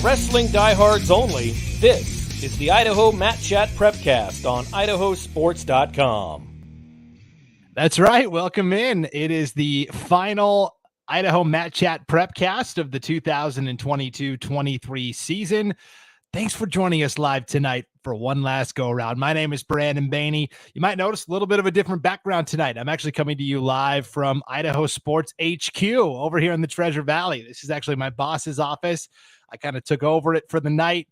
wrestling diehards only, this is the Idaho Mat Chat Prepcast on IdahoSports.com. That's right. Welcome in. It is the final Idaho Mat Chat Prepcast of the 2022-23 season. Thanks for joining us live tonight for one last go around. My name is Brandon Baney. You might notice a little bit of a different background tonight. I'm actually coming to you live from Idaho Sports HQ over here in the Treasure Valley. This is actually my boss's office. I kind of took over it for the night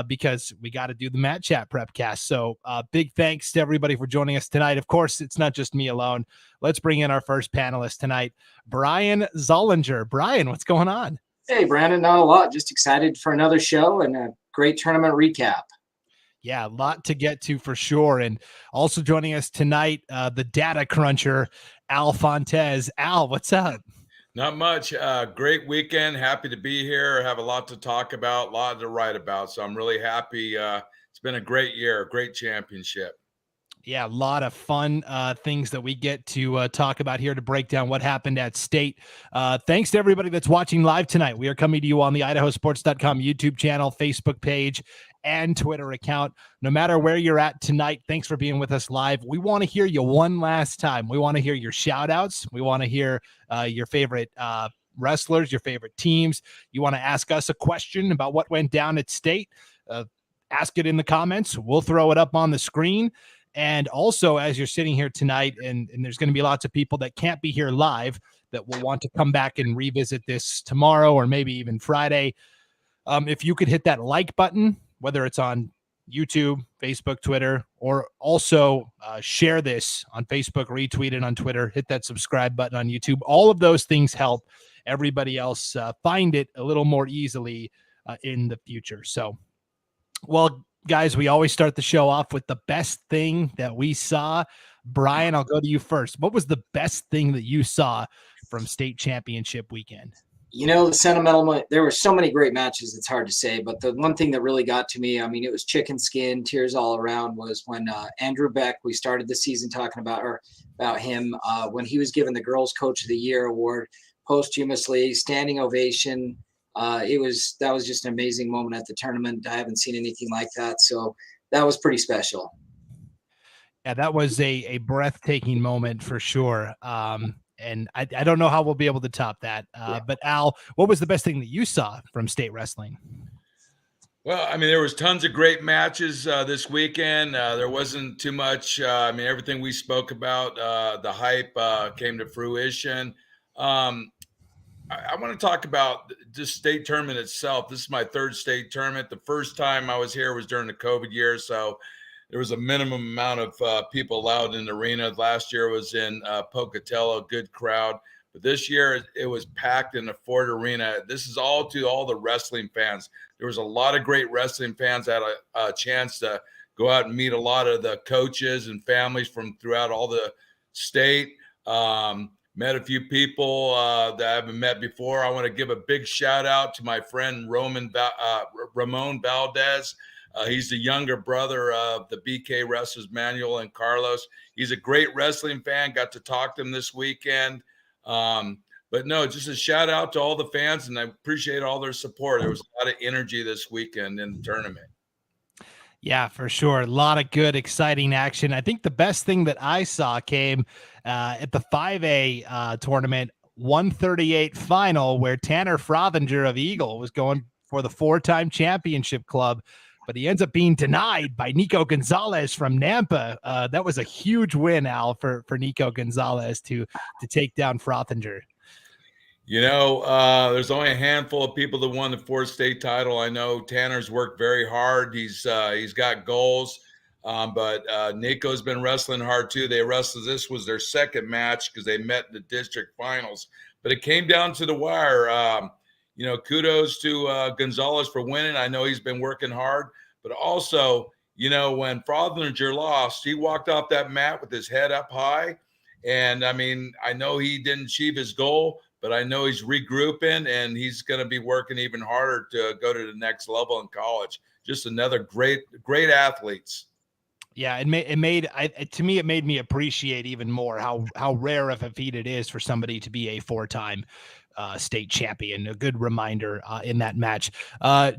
because we got to do the Mat Chat Prepcast. So big thanks to everybody for joining us tonight. Of course, it's not just me alone. Let's bring in our first panelist tonight, Brian Zollinger. Brian, what's going on? Hey, Brandon, not a lot. Just excited for another show and a great tournament recap. Yeah, a lot to get to for sure. And also joining us tonight, the data cruncher, Al Fontes. Al, what's up? Not much. Great weekend. Happy to be here. Have a lot to talk about, a lot to write about. So I'm really happy. It's been a great year, great championship. Yeah, a lot of fun things that we get to talk about here to break down what happened at state. Thanks to everybody that's watching live tonight. We are coming to you on the IdahoSports.com YouTube channel, Facebook page, and Twitter account. No matter where you're at tonight, thanks for being with us live. We want to hear you one last time. We want to hear your shout outs. We want to hear your favorite wrestlers, your favorite teams. You want to ask us a question about what went down at state. Ask it in the comments. We'll throw it up on the screen. And also, as you're sitting here tonight, and there's going to be lots of people that can't be here live that will want to come back and revisit this tomorrow or maybe even Friday. If you could hit that like button, whether it's on YouTube, Facebook, Twitter, or also share this on Facebook, retweet it on Twitter, hit that subscribe button on YouTube. All of those things help everybody else find it a little more easily in the future. So, well, guys, we always start the show off with the best thing that we saw. Brian, I'll go to you first. What was the best thing that you saw from state championship weekend? You know, the sentimental, there were so many great matches, it's hard to say, but the one thing that really got to me, I mean, it was chicken skin, tears all around, was when Andrew Beck, we started the season talking about him, when he was given the Girls Coach of the Year award posthumously, standing ovation. That was just an amazing moment at the tournament. I haven't seen anything like that. So that was pretty special. Yeah, that was a breathtaking moment for sure. And I don't know how we'll be able to top that. But Al, what was the best thing that you saw from state wrestling? Well, I mean, there was tons of great matches this weekend. There wasn't too much. I mean, everything we spoke about, the hype came to fruition. I want to talk about this state tournament itself. This is my third state tournament. The first time I was here was during the COVID year, so there was a minimum amount of people allowed in the arena. Last year was in Pocatello, good crowd. But this year it was packed in the Ford Arena. This is all to all the wrestling fans. There was a lot of great wrestling fans that had a chance to go out and meet a lot of the coaches and families from throughout all the state. Met a few people that I haven't met before. I want to give a big shout out to my friend Ramon Valdez. He's the younger brother of the BK wrestlers, Manuel and Carlos. He's a great wrestling fan. Got to talk to him this weekend. But no, just a shout out to all the fans, and I appreciate all their support. There was a lot of energy this weekend in the tournament. Yeah, for sure. A lot of good, exciting action. I think the best thing that I saw came at the 5A tournament 138 final, where Tanner Frothinger of Eagle was going for the 4-time championship club, but he ends up being denied by Nico Gonzalez from Nampa. That was a huge win, Al, for Nico Gonzalez to take down Frothinger. You know, there's only a handful of people that won the 4th state title. I know Tanner's worked very hard. He's got goals, but Nico's been wrestling hard too. This was their second match because they met in the district finals, but it came down to the wire. Kudos to Gonzalez for winning. I know he's been working hard, but also, when Frothinger lost, he walked off that mat with his head up high. And I mean, I know he didn't achieve his goal, but I know he's regrouping and he's going to be working even harder to go to the next level in college. Just another great athletes. Yeah, it to me, it made me appreciate even more how rare of a feat it is for somebody to be a 4-time state champion. A good reminder in that match.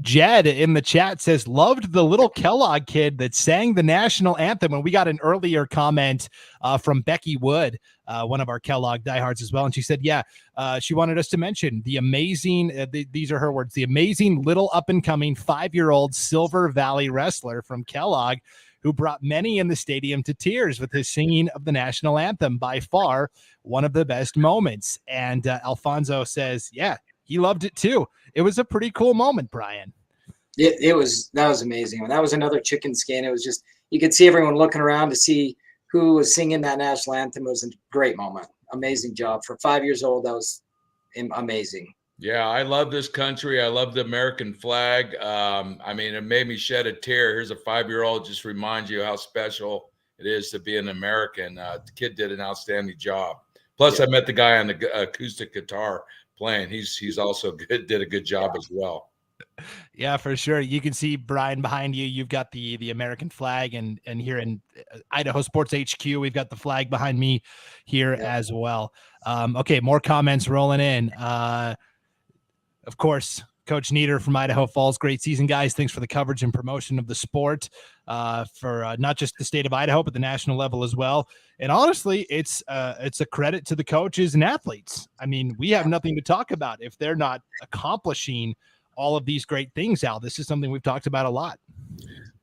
Jed in the chat says, loved the little Kellogg kid that sang the national anthem. And we got an earlier comment from Becky Wood, one of our Kellogg diehards as well. And she said, yeah, she wanted us to mention the amazing, these are her words, the amazing little up and coming 5-year-old Silver Valley wrestler from Kellogg, who brought many in the stadium to tears with his singing of the national anthem. By far, one of the best moments. And Alfonso says, yeah, he loved it too. It was a pretty cool moment, Brian. That was amazing. That was another chicken skin. It was just, you could see everyone looking around to see who was singing that national anthem. It was a great moment. Amazing job. For 5 years old, that was amazing. Yeah, I love this country. I love the American flag. I mean, it made me shed a tear. Here's a 5-year-old, just reminds you how special it is to be an American. The kid did an outstanding job. Plus, I met the guy on the acoustic guitar playing. He's also good. Did a good job as well. Yeah, for sure. You can see, Brian, behind you, you've got the American flag, and here in Idaho Sports HQ, we've got the flag behind me here as well. Okay, more comments rolling in. Of course, Coach Nieder from Idaho Falls. Great season, guys. Thanks for the coverage and promotion of the sport for not just the state of Idaho, but the national level as well. And honestly, it's a credit to the coaches and athletes. I mean, we have nothing to talk about if they're not accomplishing all of these great things, Al. This is something we've talked about a lot.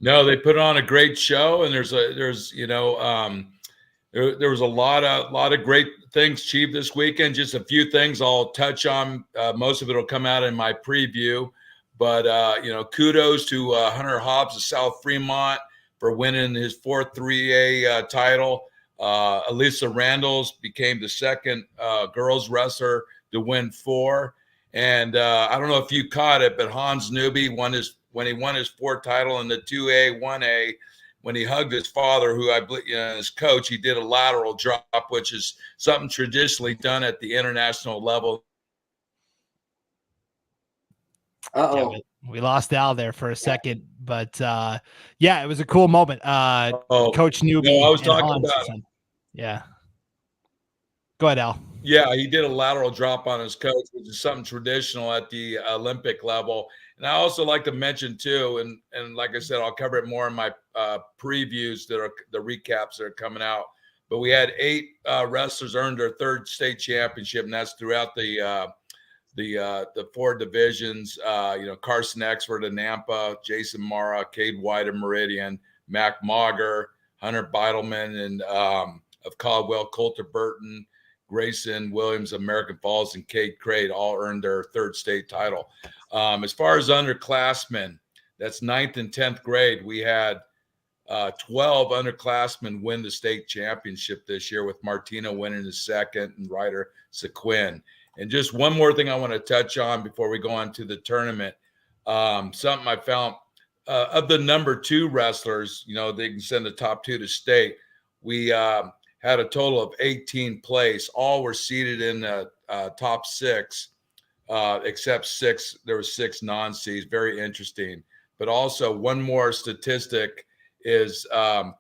No, they put on a great show, and there was a lot of great things achieved this weekend. Just a few things I'll touch on. Most of it will come out in my preview. But, kudos to Hunter Hobbs of South Fremont for winning his 4th 3A title. Elisa Randles became the second girls wrestler to win 4. And I don't know if you caught it, but Hans Newby when he won his 4th title in the 2A, 1A, when he hugged his father, who I believe his coach, he did a lateral drop, which is something traditionally done at the international level. Yeah, we lost Al there for a second, but it was a cool moment. Coach Newby. No, I was talking Hans, about. Yeah. Go ahead, Al. Yeah, he did a lateral drop on his coach, which is something traditional at the Olympic level. And I also like to mention too, and like I said, I'll cover it more in my previews that are the recaps that are coming out. But we had 8 wrestlers earn their 3rd state championship, and that's throughout the 4 divisions. Carson Exford of Nampa, Jason Mara, Cade White of Meridian, Mac Mauger, Hunter Beidelman, and of Caldwell, Coulter Burton, Grayson Williams, American Falls, and Cade Crade all earned their 3rd state title. As far as underclassmen, that's 9th and 10th grade. We had 12 underclassmen win the state championship this year, with Martina winning the 2nd and Ryder Sequin. And just one more thing I want to touch on before we go on to the tournament. Something I found of the number 2 wrestlers, they can send the top 2 to state. We had a total of 18 place. All were seated in the top 6, except 6. There were 6 non-seeds. Very interesting. But also one more statistic is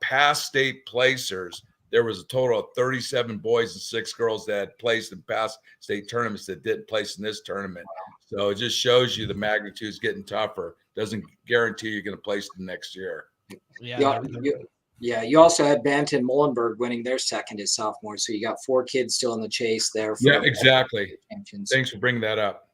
past state placers. There was a total of 37 boys and 6 girls that had placed in past state tournaments that didn't place in this tournament. So it just shows you the magnitude is getting tougher. Doesn't guarantee you're going to place the next year. Yeah, you also had Banton Muhlenberg winning their 2nd as sophomore. So you got 4 kids still in the chase there. Yeah, exactly. Thanks for bringing that up.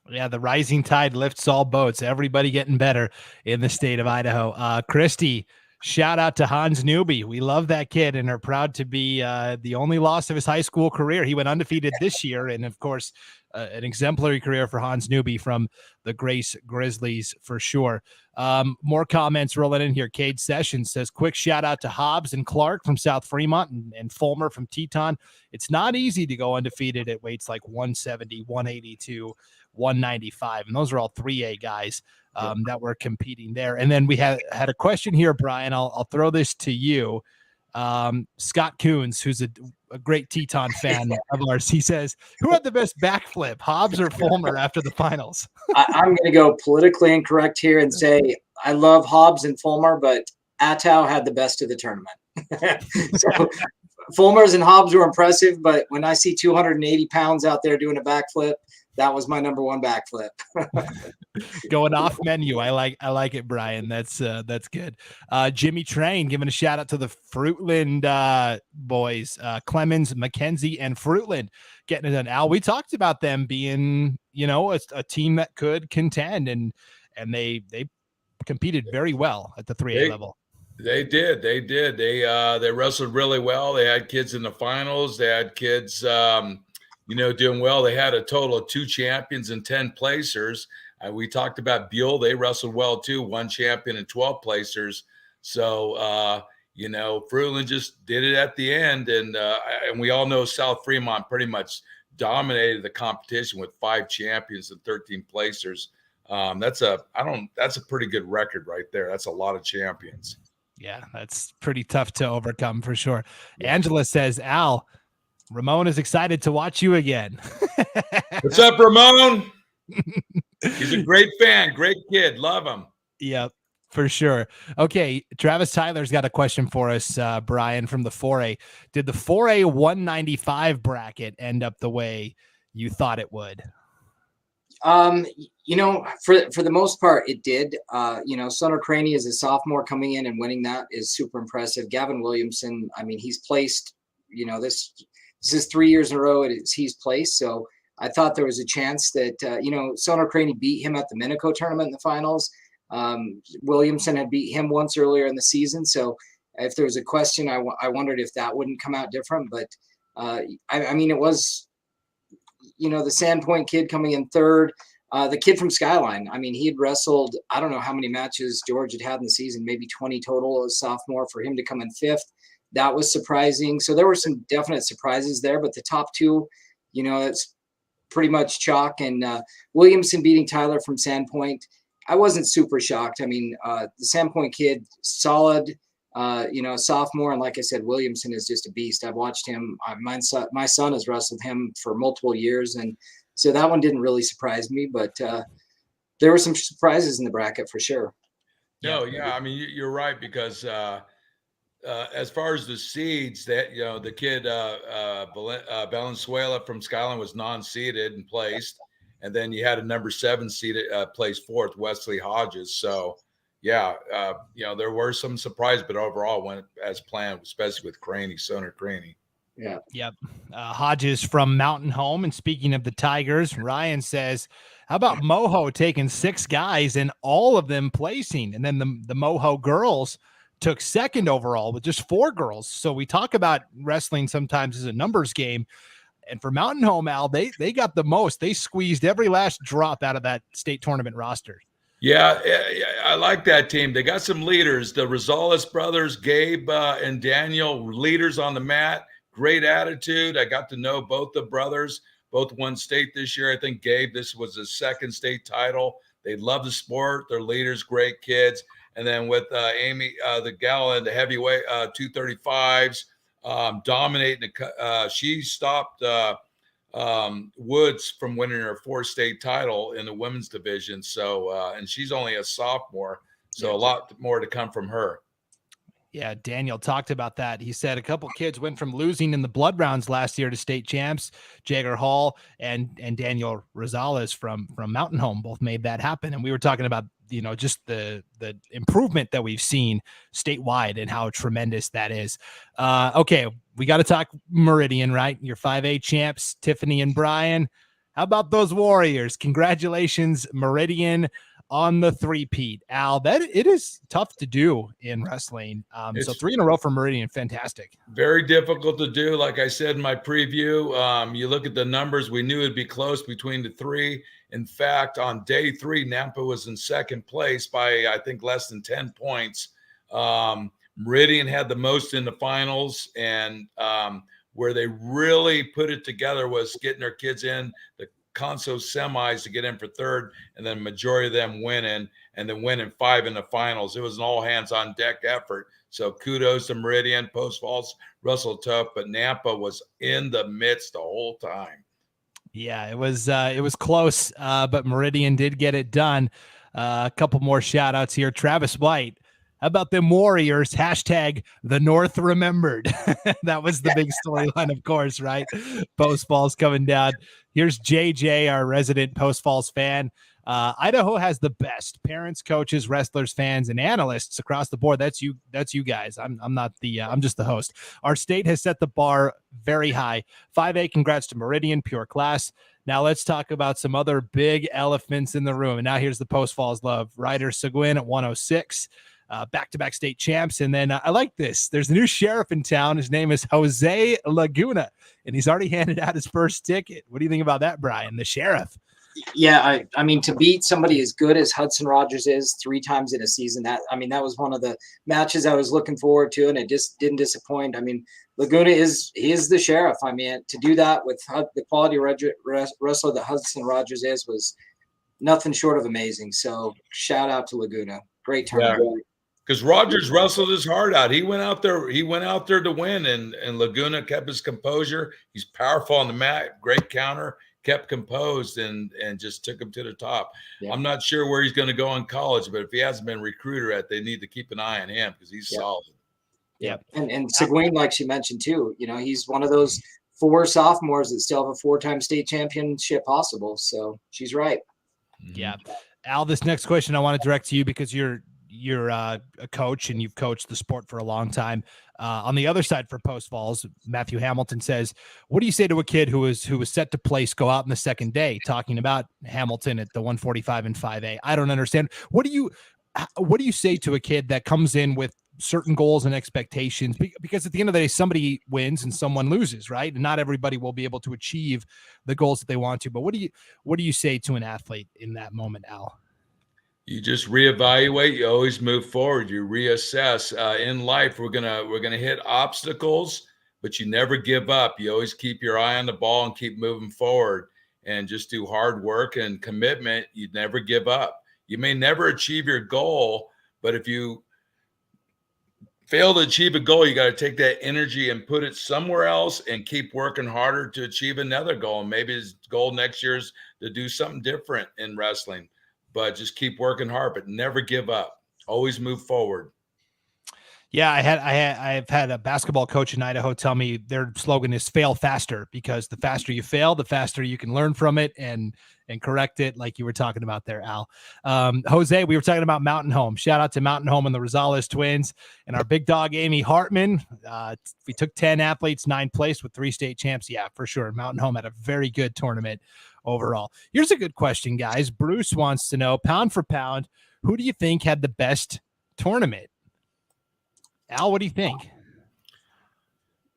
Yeah, the rising tide lifts all boats. Everybody getting better in the state of Idaho. Christy, shout out to Hans Newby. We love that kid and are proud to be the only loss of his high school career. He went undefeated this year, and of course, an exemplary career for Hans Newby from the Grace Grizzlies for sure. More comments rolling in here. Cade Sessions says, quick shout out to Hobbs and Clark from South Fremont and Fulmer from Teton. It's not easy to go undefeated at weights like 170, 182, 195. And those are all 3A guys that were competing there. And then we had a question here, Brian. I'll throw this to you. Scott Coons, who's a great Teton fan of ours, he says, who had the best backflip, Hobbs or Fulmer after the finals? I'm going to go politically incorrect here and say I love Hobbs and Fulmer, but Atow had the best of the tournament. So Fulmers and Hobbs were impressive, but when I see 280 pounds out there doing a backflip, that was my number one backflip. Going off menu. I like it, Brian. That's good. Jimmy Train giving a shout out to the Fruitland boys, Clemens, McKenzie, and Fruitland getting it done. Al, we talked about them being, a team that could contend, and they competed very well at the 3A level. They did. They wrestled really well. They had kids in the finals. They had kids, doing well. They had a total of 2 champions and 10 placers. We talked about Buell. They wrestled well too, 1 champion and 12 placers. So, Fruitland just did it at the end. And we all know South Fremont pretty much dominated the competition with 5 champions and 13 placers. That's a pretty good record right there. That's a lot of champions. Yeah, that's pretty tough to overcome for sure. Yeah. Angela says, Al, Ramon is excited to watch you again. What's up, Ramon? He's a great fan, great kid. Love him. Yep, for sure. Okay, Travis Tyler's got a question for us, Brian, from the 4A. Did the 4A 195 bracket end up the way you thought it would? For the most part, it did. Sonner Craney as a sophomore coming in and winning that is super impressive. Gavin Williamson, he's placed, this is 3 years in a row he's placed. So I thought there was a chance that, Sonner Craney beat him at the Minico tournament in the finals. Williamson had beat him once earlier in the season. So if there was a question, I wondered if that wouldn't come out different. But, it was, the Sandpoint kid coming in third. The kid from Skyline, he had wrestled, I don't know how many matches George had in the season, maybe 20 total as sophomore. For him to come in 5th, that was surprising. So there were some definite surprises there, but the top 2, it's pretty much chalk. And Williamson beating Tyler from Sandpoint, I wasn't super shocked. The Sandpoint kid, solid, sophomore. And like I said, Williamson is just a beast. I've watched him. My son has wrestled him for multiple years. And so that one didn't really surprise me, but there were some surprises in the bracket for sure. No, yeah. You're right, because as far as the seeds, that the kid Valenzuela from Skyline was non-seeded and placed, and then you had a number 7 seeded placed 4th, Wesley Hodges. So there were some surprises, but overall went as planned, especially with Sonner Craney. Yeah. Yep. Hodges from Mountain Home. And speaking of the Tigers, Ryan says, how about Moho taking 6 guys and all of them placing? And then the Moho girls took 2nd overall with just 4 girls. So we talk about wrestling sometimes as a numbers game. And for Mountain Home, Al, they got the most. They squeezed every last drop out of that state tournament roster. Yeah, I like that team. They got some leaders. The Rosales brothers, Gabe and Daniel, leaders on the mat. Great attitude. I got to know both the brothers. Both won state this year. I think Gabe, this was his 2nd state title. They love the sport. They're leaders, great kids. And then with Amy, the gal in the heavyweight 235s, dominating. She stopped Woods from winning her 4th state title in the women's division. So, and she's only a sophomore. So a lot more to come from her. Yeah, Daniel talked about that. He said a couple kids went from losing in the blood rounds last year to state champs. Jagger Hall and Daniel Rosales from Mountain Home both made that happen. And we were talking about, just the improvement that we've seen statewide and how tremendous that is. Okay, we got to talk Meridian, right? Your 5A champs, Tiffany and Brian. How about those Warriors? Congratulations, Meridian, on the 3-peat. Al, that it is tough to do in wrestling. So 3 in a row for Meridian, fantastic. Very difficult to do. Like I said in my preview, you look at the numbers, we knew it'd be close between the 3. In fact, on day 3, Nampa was in 2nd place by, I think, less than 10 points. Meridian had the most in the finals, and where they really put it together was getting their kids in the Conso semis to get in for 3rd, and then majority of them winning, and then winning 5 in the finals. It was an all hands on deck effort. So kudos to Meridian. Post Falls wrestled tough, but Nampa was in the midst the whole time. Yeah, it was close, but Meridian did get it done. A couple more shout outs here. Travis White, How about them Warriors? Hashtag the North remembered. That was the big storyline, of course, right? Post Falls coming down. Here's JJ, our resident Post Falls fan. Idaho has the best parents, coaches, wrestlers, fans, and analysts across the board. That's you guys. I'm not the I'm just the host. Our state has set the bar very high. 5A, congrats to Meridian, pure class. Now let's talk about some other big elephants in the room. And now here's the Post Falls love. Ryder Seguin at 106. Back-to-back state champs. And then I like this. There's a new sheriff in town. His name is Jose Laguna, and he's already handed out his first ticket. What do you think about that, Brian? The sheriff. Yeah, I mean, to beat somebody as good as Hudson Rogers is 3 times in a season, that was one of the matches I was looking forward to, and it just didn't disappoint. I mean, Laguna is the sheriff. I mean, to do that with the quality wrestler that Hudson Rogers was nothing short of amazing. So shout out to Laguna. Great tournament. Yeah. Because Rogers wrestled his heart out. He went out there to win, and Laguna kept his composure. He's powerful on the mat, great counter, kept composed, and just took him to the top. Yeah. I'm not sure where he's going to go in college, but if he hasn't been recruited yet, they need to keep an eye on him because he's solid. Yeah. And Seguin, like she mentioned too, he's one of those 4 sophomores that still have a 4-time state championship possible. So she's right. Yeah. Al, this next question I want to direct to you because you're a coach and you've coached the sport for a long time. On the other side for Post Falls, Matthew Hamilton says, what do you say to a kid who was set to place go out in the second day, talking about Hamilton at the 145 and 5A? I don't understand. What do you say to a kid that comes in with certain goals and expectations? Because at the end of the day, somebody wins and someone loses, right? And not everybody will be able to achieve the goals that they want to. But what do you say to an athlete in that moment, Al? You just reevaluate. You always move forward. You reassess. In life, we're gonna hit obstacles, but you never give up. You always keep your eye on the ball and keep moving forward, and just do hard work and commitment. You never give up. You may never achieve your goal, but if you fail to achieve a goal, you got to take that energy and put it somewhere else and keep working harder to achieve another goal. And maybe his goal next year is to do something different in wrestling. But just keep working hard, but never give up. Always move forward. Yeah, I've had a basketball coach in Idaho tell me their slogan is fail faster, because the faster you fail, the faster you can learn from it and correct it, like you were talking about there, Al. Jose, we were talking about Mountain Home. Shout out to Mountain Home and the Rosales twins and our big dog, Amy Hartman. We took 10 athletes, 9 placed with 3 state champs. Yeah, for sure. Mountain Home had a very good tournament overall. Here's a good question, guys. Bruce wants to know, pound for pound, who do you think had the best tournament? Al, what do you think?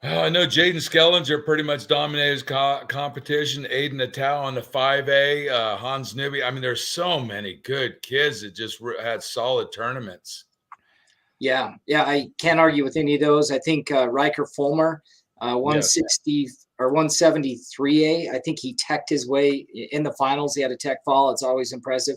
I know Jaden Skellinger pretty much dominated his competition. Aiden Natal on the 5A, Hans Newby. I mean, there's so many good kids that just had solid tournaments. Yeah, I can't argue with any of those. I think Riker Fulmer, 160 or 173A. I think he teched his way in the finals. He had a tech fall. It's always impressive.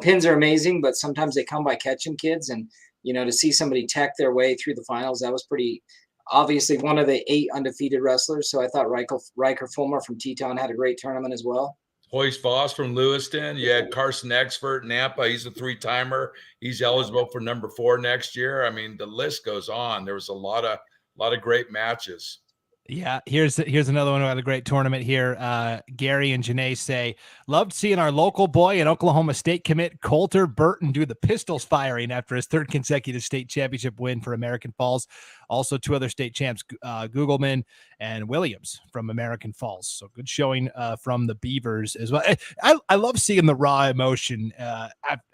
Pins are amazing, but sometimes they come by catching kids. And to see somebody tech their way through the finals, that was pretty obviously one of the 8 undefeated wrestlers. So I thought Riker Fulmer from Teton had a great tournament as well. Hoyce Voss from Lewiston. You had Carson Expert, Nampa. He's a 3-timer. He's eligible for number 4 next year. I mean, the list goes on. There was a lot of great matches. Yeah, here's another one who had a great tournament here. Gary and Janae say, loved seeing our local boy and Oklahoma State commit Coulter Burton do the pistols firing after his 3rd consecutive state championship win for American Falls. Also 2 other state champs, Googleman and Williams from American Falls. So good showing from the Beavers as well. I love seeing the raw emotion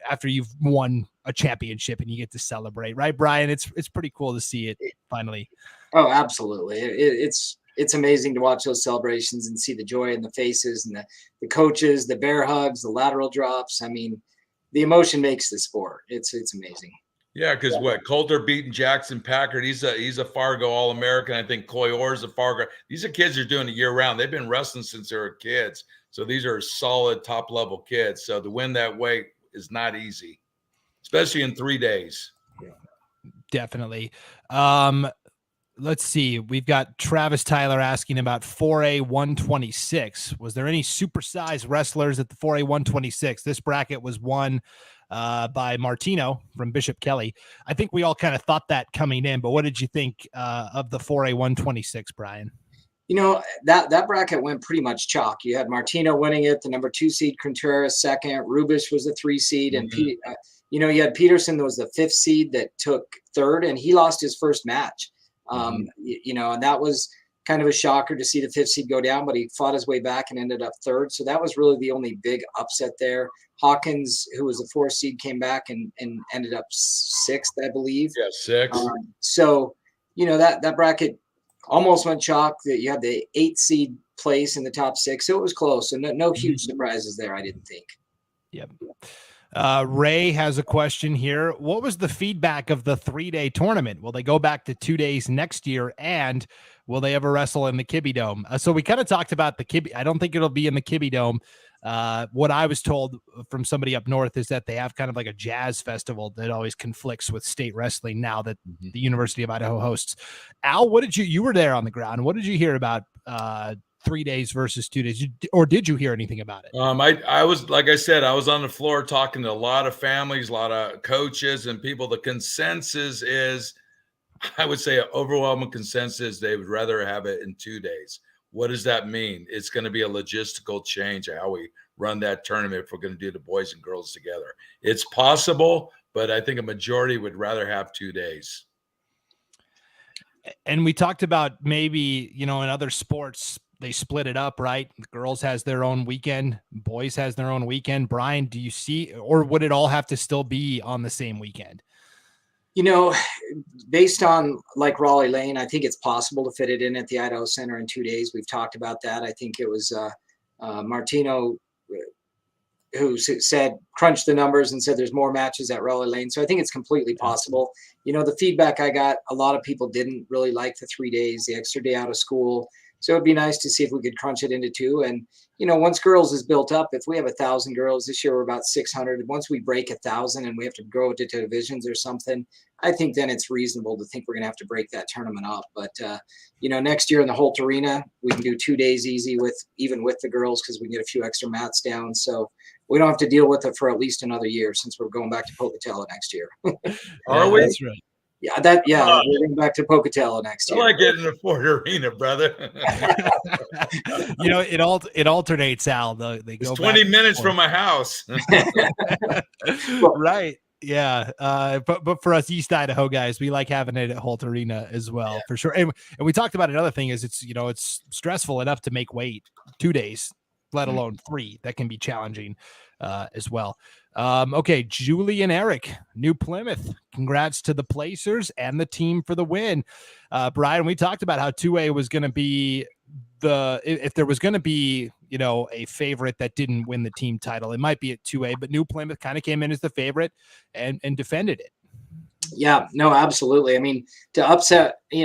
after you've won a championship and you get to celebrate, right, Brian? It's pretty cool to see it finally. Oh, absolutely. It's amazing to watch those celebrations and see the joy in the faces and the coaches, the bear hugs, the lateral drops. I mean, the emotion makes the sport. It's amazing. Yeah, because Coulter beating Jackson Packard. He's a Fargo All-American. I think Coy Orr's a Fargo. These are kids who are doing it year-round. They've been wrestling since they were kids. So these are solid top-level kids. So to win that weight is not easy, especially in 3 days. Definitely. Let's see. We've got Travis Tyler asking about 4A 126. Was there any supersized wrestlers at the 4A 126? This bracket was won by Martino from Bishop Kelly. I think we all kind of thought that coming in, but what did you think of the 4A 126, Brian? That bracket went pretty much chalk. You had Martino winning it, the number 2 seed, Contreras second, Rubish was the 3 seed, and you had Peterson that was the 5th seed that took 3rd, and he lost his first match. And that was kind of a shocker to see the 5th seed go down, but he fought his way back and ended up 3rd. So that was really the only big upset there. Hawkins, who was the 4th seed, came back and ended up 6th, I believe. Yeah, 6th. So that bracket almost went chalk. That you had the 8th seed place in the top 6, so it was close. So no huge surprises there, I didn't think. Yep. Ray has a question here. What was the feedback of the 3-day tournament? Will they go back to 2 days next year? And will they ever wrestle in the Kibbe Dome? So we kind of talked about the Kibbe. I don't think it'll be in the Kibbe Dome. What I was told from somebody up north is that they have kind of like a jazz festival that always conflicts with state wrestling now that the University of Idaho hosts. Al, you were there on the ground. What did you hear about 3 days versus 2 days, or did you hear anything about it? I was, like I said, I was on the floor talking to a lot of families, a lot of coaches and people. The consensus is, I would say, an overwhelming consensus, they would rather have it in 2 days. What does that mean? It's going to be a logistical change of how we run that tournament if we're going to do the boys and girls together. It's possible, but I think a majority would rather have 2 days. And we talked about maybe, in other sports, they split it up, right? The girls has their own weekend, boys has their own weekend. Brian, do you see, or would it all have to still be on the same weekend? Based on like Raleigh Lane, I think it's possible to fit it in at the Idaho Center in 2 days. We've talked about that. I think it was Martino who said, crunched the numbers and said there's more matches at Raleigh Lane. So I think it's completely possible. The feedback I got, a lot of people didn't really like the 3 days, the extra day out of school. So it'd be nice to see if we could crunch it into 2. And, once girls is built up, if we have 1,000 girls this year, we're about 600. Once we break 1,000 and we have to grow it to divisions or something, I think then it's reasonable to think we're going to have to break that tournament up. But, next year in the Holt Arena, we can do 2 days easy even with the girls, because we can get a few extra mats down. So we don't have to deal with it for at least another year, since we're going back to Pocatello next year. Are we? That's right. We're going back to Pocatello next year. I like getting the Ford Arena, brother. It alternates, Al. They go 20 minutes from my house. Right. Yeah. But for us East Idaho guys, we like having it at Holt Arena as well, for sure. And we talked about another thing is it's stressful enough to make weight 2 days, let alone 3. That can be challenging as well. Okay, Julie and Eric, New Plymouth. Congrats to the placers and the team for the win. Brian, we talked about how 2A was going to be if there was going to be, a favorite that didn't win the team title, it might be at 2A, but New Plymouth kind of came in as the favorite and defended it. Yeah, no, absolutely. I mean, to upset, we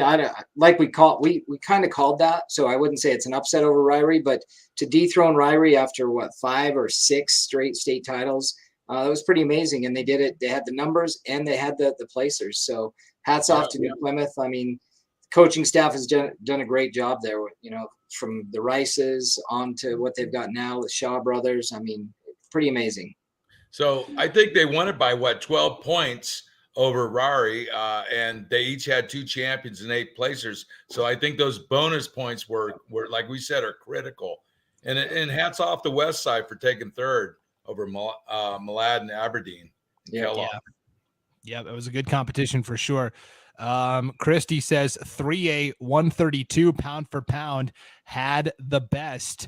kind of called that. So I wouldn't say it's an upset over Ryrie, but to dethrone Ryrie after 5 or 6 straight state titles, that was pretty amazing. And they did it. They had the numbers and they had the placers. So hats off to New Plymouth. I mean, coaching staff has done a great job there, from the Rices on to what they've got now, the Shaw brothers. I mean, pretty amazing. So I think they won it by 12 points over Rari, and they each had 2 champions and 8 placers. So I think those bonus points were like we said, are critical. And hats off the West Side for taking 3rd over Malad and Aberdeen. Yeah, it was a good competition for sure. Christy says 3A 132 pound for pound had the best.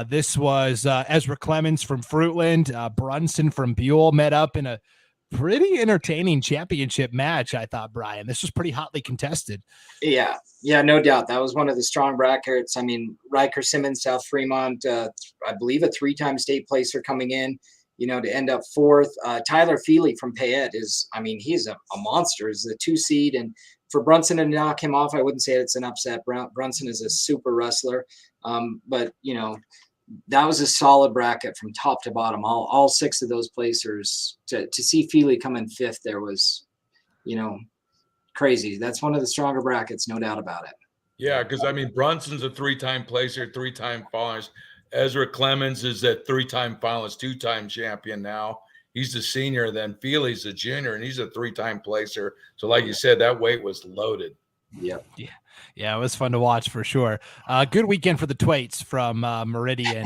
This was Ezra Clemens from Fruitland, Brunson from Buell met up in a pretty entertaining championship match. I thought, Brian, this was pretty hotly contested. Yeah, no doubt. That was one of the strong brackets. I mean, Riker Simmons, South Fremont, I believe a 3-time state placer coming in, to end up 4th. Tyler Feely from Payette he's a monster. He's the 2 seed. And for Brunson to knock him off, I wouldn't say it's an upset. Brunson is a super wrestler. But that was a solid bracket from top to bottom. All 6 of those placers. To see Feely come in 5th there was, crazy. That's one of the stronger brackets, no doubt about it. Yeah, because Brunson's a 3-time placer, 3-time finalist. Ezra Clemens is a 3-time finalist, 2-time champion now. he's the senior, then Feely's the junior, and he's a 3-time placer. So like you said, that weight was loaded. Yep. Yeah, it was fun to watch for sure. Good weekend for the Twaits from Meridian.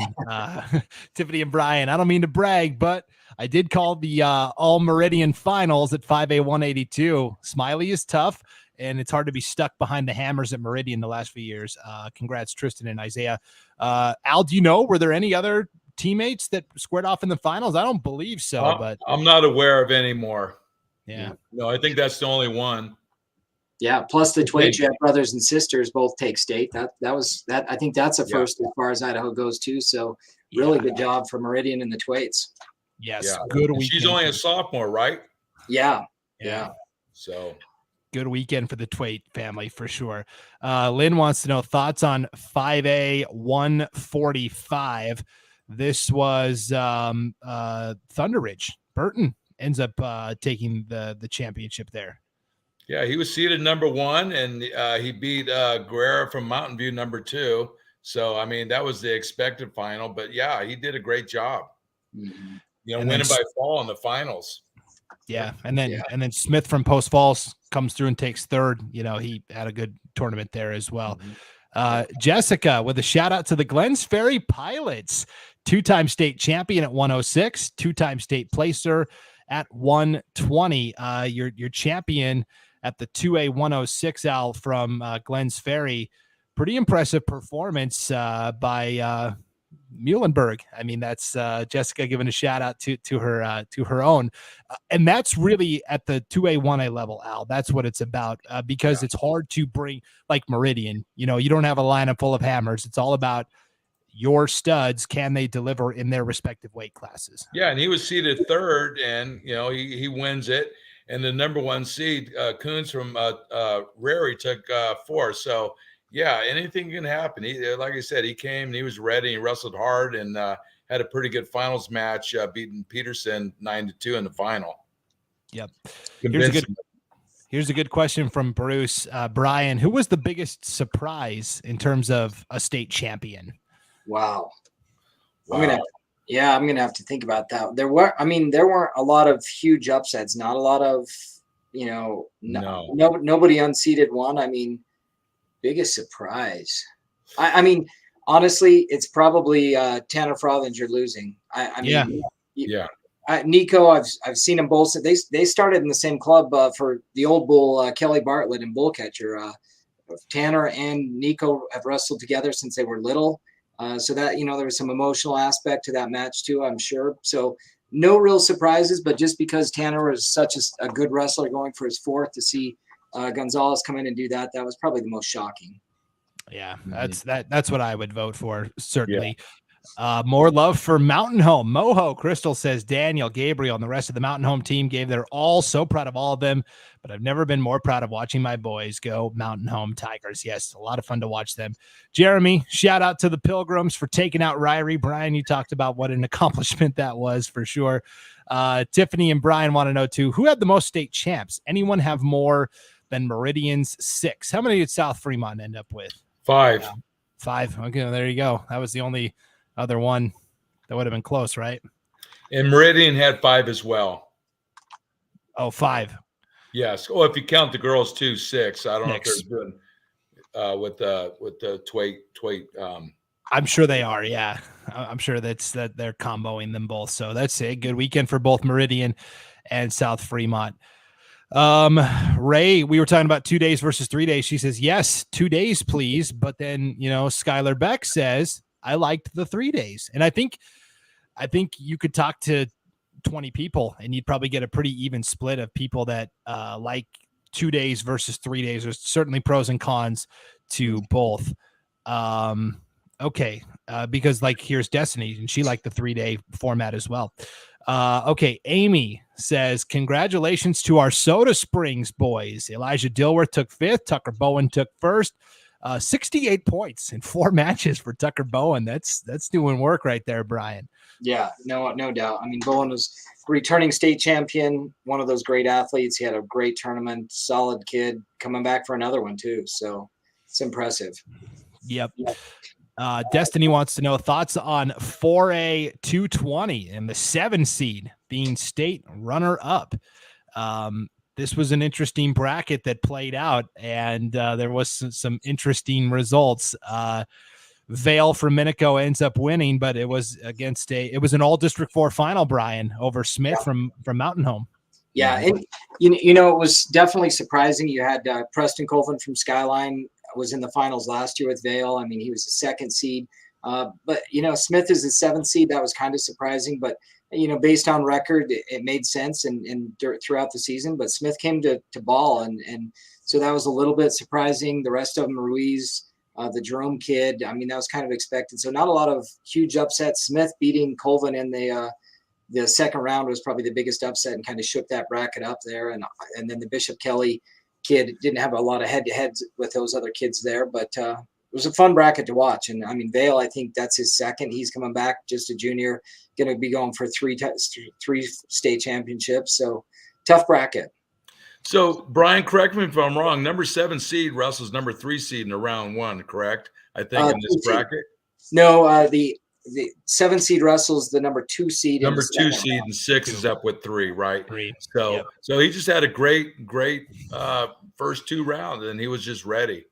Tiffany and Brian, I don't mean to brag, but I did call the all Meridian finals at 5A 182. Smiley is tough, and it's hard to be stuck behind the hammers at Meridian the last few years. Congrats, Tristan and Isaiah. Al, do you know, were there any other teammates that squared off in the finals? I don't believe so, but I'm not aware of any more. Yeah. No, I think that's the only one. Yeah, plus the Twayjet brothers and sisters both take state. That was that. I think that's a first as far as Idaho goes too. So really good job for Meridian and the Twaits. Yes, good weekend. She's only a sophomore, right? Yeah. So good weekend for the Twait family for sure. Lynn wants to know thoughts on 5A 145. This was Thunder Ridge. Burton ends up taking the championship there. Yeah, he was seeded number 1, and he beat Guerrero from Mountain View number 2. So, I mean, that was the expected final. But, yeah, he did a great job. Mm-hmm. Winning by fall in the finals. Yeah, and then Smith from Post Falls comes through and takes third. He had a good tournament there as well. Mm-hmm. Jessica with a shout out to the Glens Ferry Pilots, 2-time state champion at 106, 2-time state placer at 120. Your champion at the 2A 106, Al, from Glens Ferry. Pretty impressive performance by Muhlenberg. I mean, that's Jessica giving a shout out to her own. And that's really at the 2A 1A level, Al. That's what it's about, because it's hard to bring, like Meridian, you don't have a lineup full of hammers. It's all about your studs. Can they deliver in their respective weight classes? Yeah, and he was seeded third, and he wins it. And the number 1 seed, Coons from Rary, took 4. So yeah, anything can happen. He, like I said, he came and he was ready. He wrestled hard and had a pretty good finals match, beating Peterson 9-2 in the final. Yep. Convincing. Here's a good question from Bruce. Brian, who was the biggest surprise in terms of a state champion? Wow. I'm gonna have to think about that. There weren't a lot of huge upsets. Not a lot of, nobody unseated one. I mean, biggest surprise. I mean, honestly, it's probably Tanner Frothinger losing. Nico, I've seen them both. They started in the same club for the old bull, Kelly Bartlett and bull catcher. Tanner and Nico have wrestled together since they were little. So that, there was some emotional aspect to that match too, I'm sure. So no real surprises, but just because Tanner was such a good wrestler going for his 4th, to see Gonzalez come in and do that was probably the most shocking. Yeah, that's what I would vote for, certainly. More love for Mountain Home. Moho Crystal says Daniel, Gabriel, and the rest of the Mountain Home team gave their all. So proud of all of them, but I've never been more proud of watching my boys go Mountain Home Tigers. Yes, a lot of fun to watch them. Jeremy, shout out to the Pilgrims for taking out Ryrie. Brian, you talked about what an accomplishment that was for sure. Tiffany and Brian want to know too, who had the most state champs? Anyone have more than Meridian's 6? How many did South Fremont end up with? 5. 5. Okay, well, there you go. That was the only other one that would have been close, right? And Meridian had 5 as well. Oh, 5. Yes. Oh, if you count the girls too, 6. I don't know if 6. they're doing with the Twait. I'm sure they are. Yeah, I'm sure that they're comboing them both. So that's a good weekend for both Meridian and South Fremont. Ray, we were talking about 2 days versus 3 days. She says, yes, 2 days, please. But then, Skylar Beck says, I liked the 3 days. And I think you could talk to 20 people and you'd probably get a pretty even split of people that like 2 days versus 3 days. There's certainly pros and cons to both. Okay. Because here's Destiny, and she liked the 3-day format as well. Okay. Amy says, congratulations to our Soda Springs boys. Elijah Dilworth took 5th. Tucker Bowen took 1st. 68 points in 4 matches for Tucker Bowen. That's doing work right there, Brian. Yeah, no doubt. I mean, Bowen was returning state champion, one of those great athletes. He had a great tournament, solid kid, coming back for another one too. So it's impressive. Yep. Destiny wants to know thoughts on 4A 220 and the 7 seed being state runner-up. This was an interesting bracket that played out, and there was some interesting results. Vale from Minico ends up winning, but it was an all District 4 final, Brian, over Smith from Mountain Home. Yeah, and it was definitely surprising. You had Preston Colvin from Skyline was in the finals last year with Vale. I mean, he was the 2nd seed. But Smith is the 7th seed. That was kind of surprising, but based on record, it made sense and throughout the season. But Smith came to ball, and so that was a little bit surprising. The rest of them, Ruiz, the Jerome kid, I mean, that was kind of expected. So not a lot of huge upsets. Smith beating Colvin in the second round was probably the biggest upset and kind of shook that bracket up there. And then the Bishop Kelly kid didn't have a lot of head-to-heads with those other kids there, but it was a fun bracket to watch. And I mean, Vale, I think that's his 2nd. He's coming back, just a junior, going to be going for 3 state championships. So tough bracket. So, Brian, correct me if I'm wrong. Number 7 seed wrestles number 3 seed in the round 1, correct? I think in this bracket. No, the 7 seed wrestles the number 2 seed. Number 2 seed and 6 is up with 3, right? 3. So, so he just had a great first 2 rounds, and he was just ready.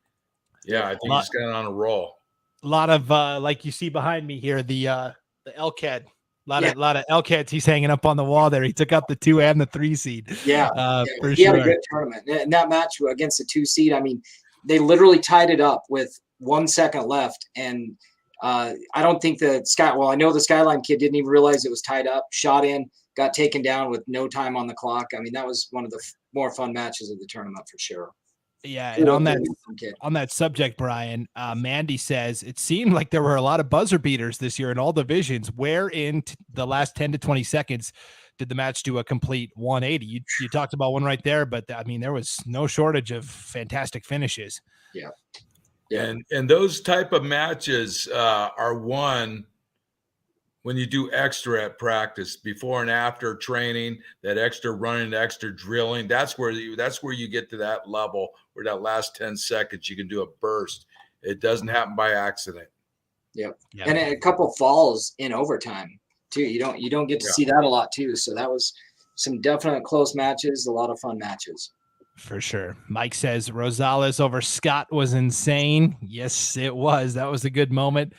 Yeah, I think he's got on a roll. A lot of like you see behind me here, the Elkhead. A lot of Elkheads he's hanging up on the wall there. He took up the 2 and the 3 seed. For he sure. had a good tournament. And that match against the 2 seed, I mean, they literally tied it up with 1 second left. And I don't think I know the Skyline kid didn't even realize it was tied up, shot in, got taken down with no time on the clock. I mean, that was one of the more fun matches of the tournament for sure. Yeah, and on that subject, Brian, Mandy says it seemed like there were a lot of buzzer beaters this year in all divisions. Where in the last 10 to 20 seconds did the match do a complete 180? You talked about one right there, but I mean, there was no shortage of fantastic finishes. Yeah. And those type of matches are won when you do extra at practice, before and after training, that extra running, extra drilling. That's where you get to that level where that last 10 seconds you can do a burst. It doesn't happen by accident. Yep. And a couple falls in overtime too. You don't get to see that a lot too. So that was some definite close matches, a lot of fun matches. For sure. Mike says Rosales over Scott was insane. Yes, it was. That was a good moment.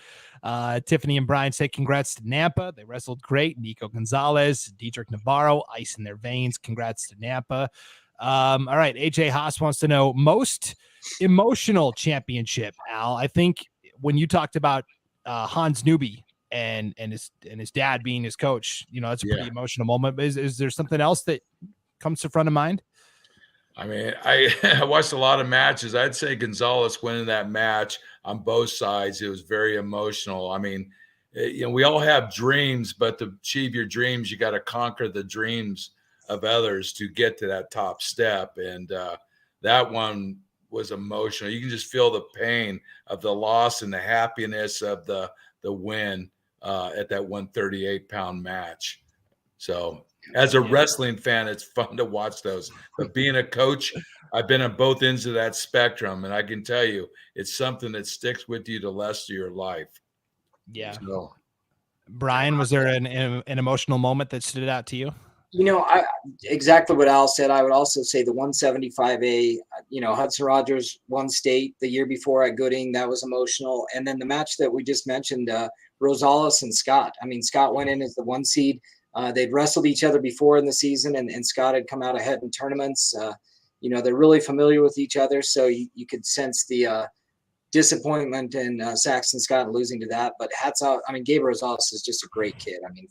Tiffany and Brian say congrats to Nampa. They wrestled great. Nico Gonzalez, Dietrich Navarro, ice in their veins. Congrats to Nampa. All right. AJ Haas wants to know most emotional championship, Al. I think when you talked about Hans Newby and his dad being his coach, it's a pretty emotional moment. Is there something else that comes to front of mind? I mean, I watched a lot of matches. I'd say Gonzalez winning that match on both sides. It was very emotional. I mean, we all have dreams, but to achieve your dreams, you got to conquer the dreams of others to get to that top step. And that one was emotional. You can just feel the pain of the loss and the happiness of the win at that 138-pound match. So as a wrestling fan, it's fun to watch those. But being a coach, I've been on both ends of that spectrum, and I can tell you it's something that sticks with you the rest of your life. Yeah. So, Brian, was there an emotional moment that stood out to you? Exactly what Al said. I would also say the 175A, Hudson Rogers won state the year before at Gooding. That was emotional. And then the match that we just mentioned, Rosales and Scott. I mean, Scott went in as the 1 seed. They'd wrestled each other before in the season, and Scott had come out ahead in tournaments. They're really familiar with each other, so you could sense the disappointment in Saxon Scott losing to that. But hats off. I mean, Gabe Rosales is just a great kid. I mean,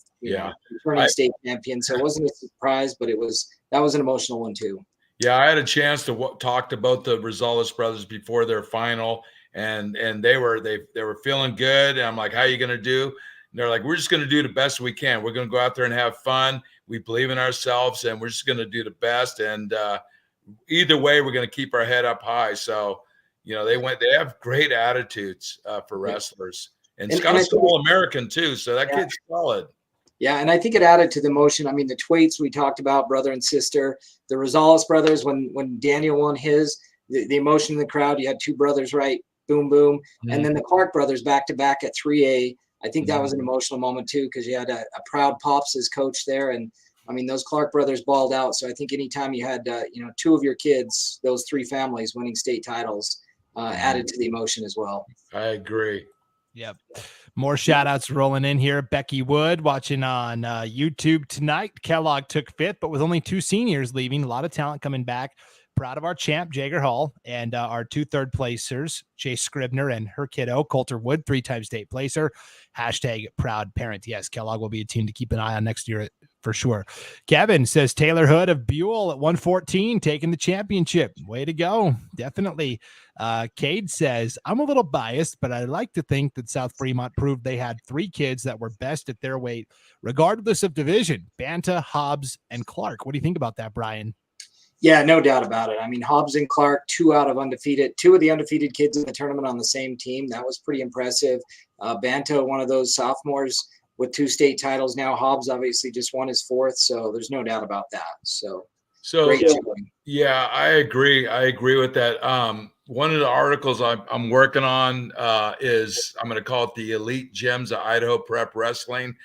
returning state champion, so it wasn't a surprise, but that was an emotional one too. Yeah, I had a chance to talk to both the Rosales brothers before their final, and they were feeling good. And I'm like, "How are you going to do?" And they're like, "We're just going to do the best we can. We're going to go out there and have fun. We believe in ourselves, and we're just going to do the best. And either way, we're going to keep our head up high." So, they have great attitudes for wrestlers. And Scott's All-American too, so that kid's solid. Yeah, and I think it added to the emotion. I mean, the Twaits we talked about, brother and sister, the Rosales brothers, when Daniel won his, the emotion in the crowd, you had 2 brothers, right? Boom, boom. Mm-hmm. And then the Clark brothers back-to-back at 3A. I think that was an emotional moment too, because you had a proud Pops as coach there, and I mean, those Clark brothers balled out. So I think anytime you had, two of your kids, those three families winning state titles, added to the emotion as well. I agree. Yep. More shout outs rolling in here. Becky Wood watching on YouTube tonight. Kellogg took 5th, but with only 2 seniors leaving, a lot of talent coming back. Proud of our champ, Jager Hall, and our 2 third placers, Jay Scribner and her kiddo, Coulter Wood, 3-time state placer. Hashtag proud parent. Yes, Kellogg will be a team to keep an eye on next year for sure. Kevin says Taylor Hood of Buell at 114 taking the championship. Way to go. Definitely. Cade says, I'm a little biased, but I like to think that South Fremont proved they had 3 kids that were best at their weight, regardless of division, Banta, Hobbs, and Clark. What do you think about that, Brian? Yeah, no doubt about it. I mean, Hobbs and Clark, 2 of the undefeated kids in the tournament on the same team. That was pretty impressive. Banta, one of those sophomores with 2 state titles now. Hobbs obviously just won his 4th, so there's no doubt about that. So great showing. Yeah, I agree. I agree with that. One of the articles I'm working on is, I'm going to call it the Elite Gems of Idaho Prep Wrestling.